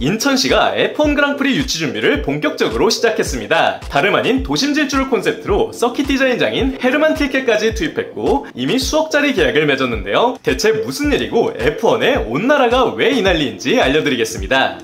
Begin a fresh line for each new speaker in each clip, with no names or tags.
인천시가 F1 그랑프리 유치 준비를 본격적으로 시작했습니다. 다름 아닌 도심 질주를 콘셉트로 서킷 디자인장인 헤르만 틸케까지 투입했고 이미 수억짜리 계약을 맺었는데요. 대체 무슨 일이고 F1에 온 나라가 왜 이 난리인지 알려드리겠습니다.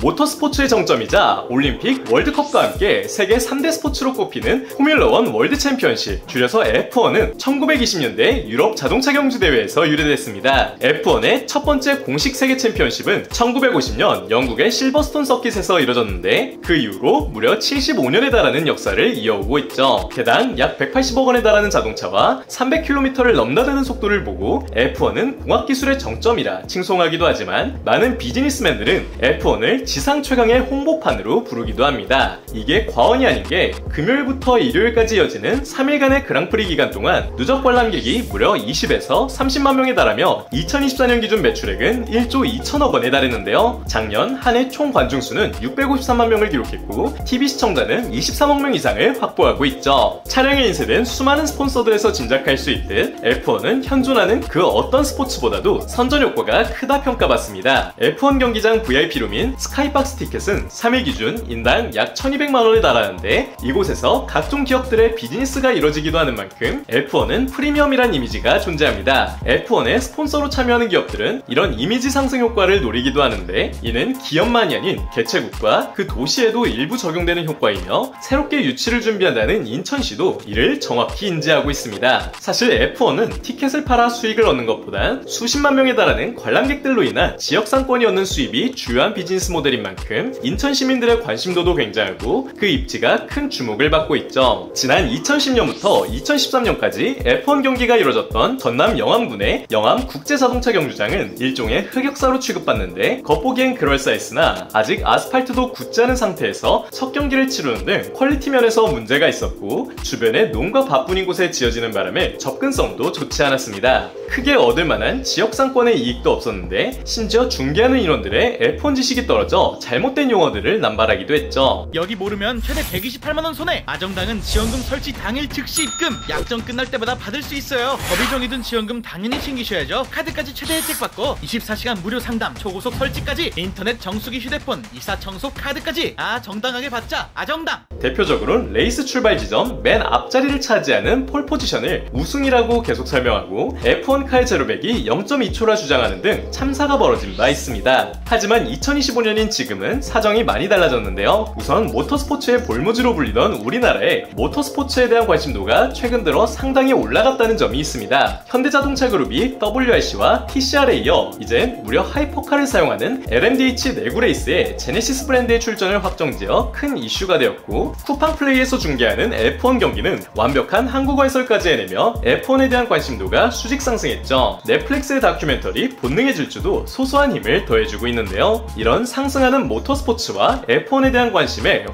모터스포츠의 정점이자 올림픽, 월드컵과 함께 세계 3대 스포츠로 꼽히는 포뮬러1 월드 챔피언십, 줄여서 F1은 1920년대 유럽 자동차 경주 대회에서 유래됐습니다. F1의 첫 번째 공식 세계 챔피언십은 1950년 영국의 실버스톤 서킷에서 이뤄졌는데 그 이후로 무려 75년에 달하는 역사를 이어오고 있죠. 개당 약 180억 원에 달하는 자동차와 300km를 넘나드는 속도를 보고 F1은 공학기술의 정점이라 칭송하기도 하지만 많은 비즈니스맨들은 F1을 지상 최강의 홍보판으로 부르기도 합니다. 이게 과언이 아닌 게 금요일부터 일요일까지 이어지는 3일간의 그랑프리 기간 동안 누적 관람객이 무려 20에서 30만 명에 달하며 2024년 기준 매출액은 1조 2천억 원에 달했는데요. 작년 한 해 총 관중수는 653만 명을 기록했고 TV 시청자는 23억 명 이상을 확보하고 있죠. 촬영에 인쇄된 수많은 스폰서들에서 짐작할 수 있듯 F1은 현존하는 그 어떤 스포츠보다도 선전 효과가 크다 평가받습니다. F1 경기장 VIP룸인 스카이박스 티켓은 3일 기준 인당 약 1200만원에 달하는데 이곳에서 각종 기업들의 비즈니스가 이뤄지기도 하는 만큼 F1은 프리미엄이란 이미지가 존재합니다. F1에 스폰서로 참여하는 기업들은 이런 이미지 상승 효과를 노리기도 하는데 이는 기업만이 아닌 개최국과 그 도시에도 일부 적용되는 효과이며 새롭게 유치를 준비한다는 인천시도 이를 정확히 인지하고 있습니다. 사실 F1은 티켓을 팔아 수익을 얻는 것보단 수십만 명에 달하는 관람객들로 인한 지역 상권이 얻는 수입이 주요한 비즈니스 모델인 만큼 인천 시민들의 관심도도 굉장하고 그 입지가 큰 주목을 받고 있죠. 지난 2010년부터 2013년까지 F1 경기가 이뤄졌던 전남 영암군의 영암 국제자동차 경주장은 일종의 흑역사로 취급받는데 겉보기엔 그럴싸했으나 아직 아스팔트도 굳지 않은 상태에서 첫 경기를 치르는 등 퀄리티 면에서 문제가 있었고 주변에 농가 바쁜인 곳에 지어지는 바람에 접근성도 좋지 않았습니다. 크게 얻을 만한 지역 상권의 이익도 없었는데 심지어 중계하는 인원들의 F1 지식이 떨어져 잘못된 용어들을 남발하기도 했죠.
여기 모르면 최대 128만원 손해! 아정당은 지원금 설치 당일 즉시 입금! 약정 끝날 때마다 받을 수 있어요. 법이 정해둔 지원금 당연히 챙기셔야죠. 카드까지 최대 혜택 받고 24시간 무료 상담, 초고속 설치까지, 인터넷 정수기 휴대폰, 이사 청소 카드까지 정당하게 받자! 아정당!
대표적으로는 레이스 출발 지점 맨 앞자리를 차지하는 폴 포지션을 우승이라고 계속 설명하고 F1 카의 제로백이 0.2초라 주장하는 등 참사가 벌어진 바 있습니다. 하지만 2025년인 지금은 사정이 많이 달라졌는데요. 우선 모터스포츠의 볼모지로 불리던 우리나라의 모터스포츠에 대한 관심도가 최근 들어 상당히 올라갔다는 점이 있습니다. 현대자동차 그룹이 WRC와 TCR에 이어 이제 무려 하이퍼카를 사용하는 LMDH 내구 레이스에 제네시스 브랜드의 출전을 확정지어 큰 이슈가 되었고 쿠팡 플레이에서 중계하는 F1 경기는 완벽한 한국어 해설까지 해내며 F1에 대한 관심도가 수직 상승했죠. 넷플릭스의 다큐멘터리 본능의 질주도 소소한 힘을 더해주고 있는데요. 이런 상승하는 모터스포츠와 F1에 대한 관심의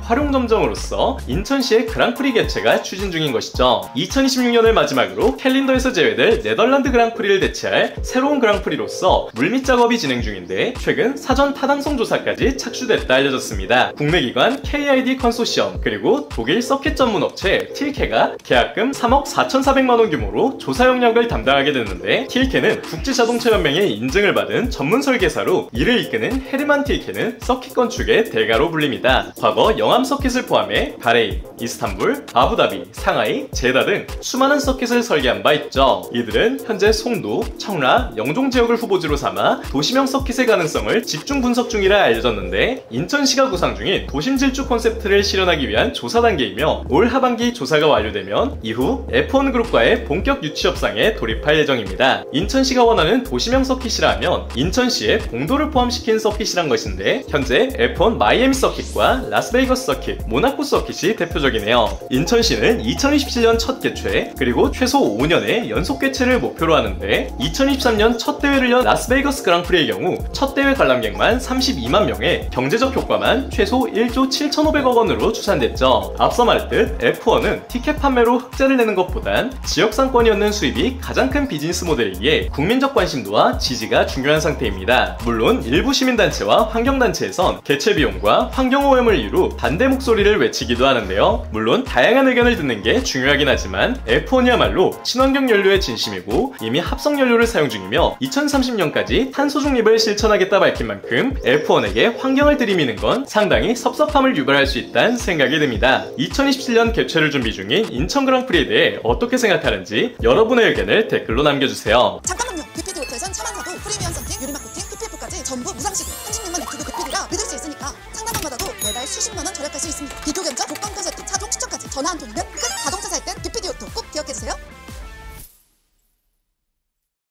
활용점정으로서 인천시의 그랑프리 개최가 추진 중인 것이죠. 2026년을 마지막으로 캘린더에서 제외될 네덜란드 그랑프리를 대체할 새로운 그랑프리로서 물밑 작업이 진행 중인데 최근 사전 타당성 조사까지 착수됐다 알려졌습니다. 국내 기관 KID 컨소시엄 그리고 독일 서킷 전문 업체 틸케가 계약금 3억 4,400만원 규모로 조사 영역을 담당하게 됐는데 틸케는 국제자동차연맹의 인증을 받은 전문 설계사로 이를 이끄는 헤르만 틸케는 서킷 건축의 대가로 불립니다. 과거 영암 서킷을 포함해 바레인, 이스탄불, 아부다비, 상하이, 제다 등 수많은 서킷을 설계한 바 있죠. 이들은 현재 송도, 청라, 영종 지역을 후보지로 삼아 도심형 서킷의 가능성을 집중 분석 중이라 알려졌는데 인천시가 구상 중인 도심 질주 콘셉트를 실현하기 위한 조사 단계이며 올 하반기 조사가 완료되면 이후 F1 그룹과의 본격 유치 협상에 돌입할 예정입니다. 인천시가 원하는 도심형 서킷이라 하면 인천시의 봉도를 포함시킨 서킷이란 것인데 현재 F1 마이애미 서킷과 라스베이거스 서킷, 모나코 서킷이 대표적이네요. 인천시는 2027년 첫 개최 그리고 최소 5년의 연속 개최를 목표로 하는데 2023년 첫 대회를 연 라스베이거스 그랑프리의 경우 첫 대회 관람객만 32만 명에 경제적 효과만 최소 1조 7,500억 원으로 추산됐죠. 앞서 말했듯 F1은 티켓 판매로 흑자를 내는 것보단 지역 상권이 얻는 수입이 가장 큰 비즈니스 RX 모델이기에 국민적 관심도와 지지가 중요한 상태입니다. 물론 일부 시민단체와 환경단체에선 개체 비용과 환경오염을 이유로 반대 목소리를 외치기도 하는데요. 물론 다양한 의견을 듣는 게 중요하긴 하지만 F1이야말로 친환경 연료의 진심이고 이미 합성 연료를 사용 중이며 2030년까지 탄소 중립을 실천하겠다 밝힌 만큼 F1에게 환경을 들이미는 건 상당히 섭섭함을 유발할 수 있다는 생각이 듭니다. 2027년 개최를 준비 중인 인천 그랑프리에 대해 어떻게 생각하는지 여러분의 의견을 댓글로 남겨주세요.
잠깐만요. 급필드 오토에선 차만사도 프리미엄 선팅, 유리막 코팅, PPF까지 전부 무상시고 36만 액티브 급필이라 믿을 수 있으니까 상담원마다도 매달 수십만원 절약할 수 있습니다. 비교 견적, 조건 카세트, 차종 추천까지 전화 한 통이면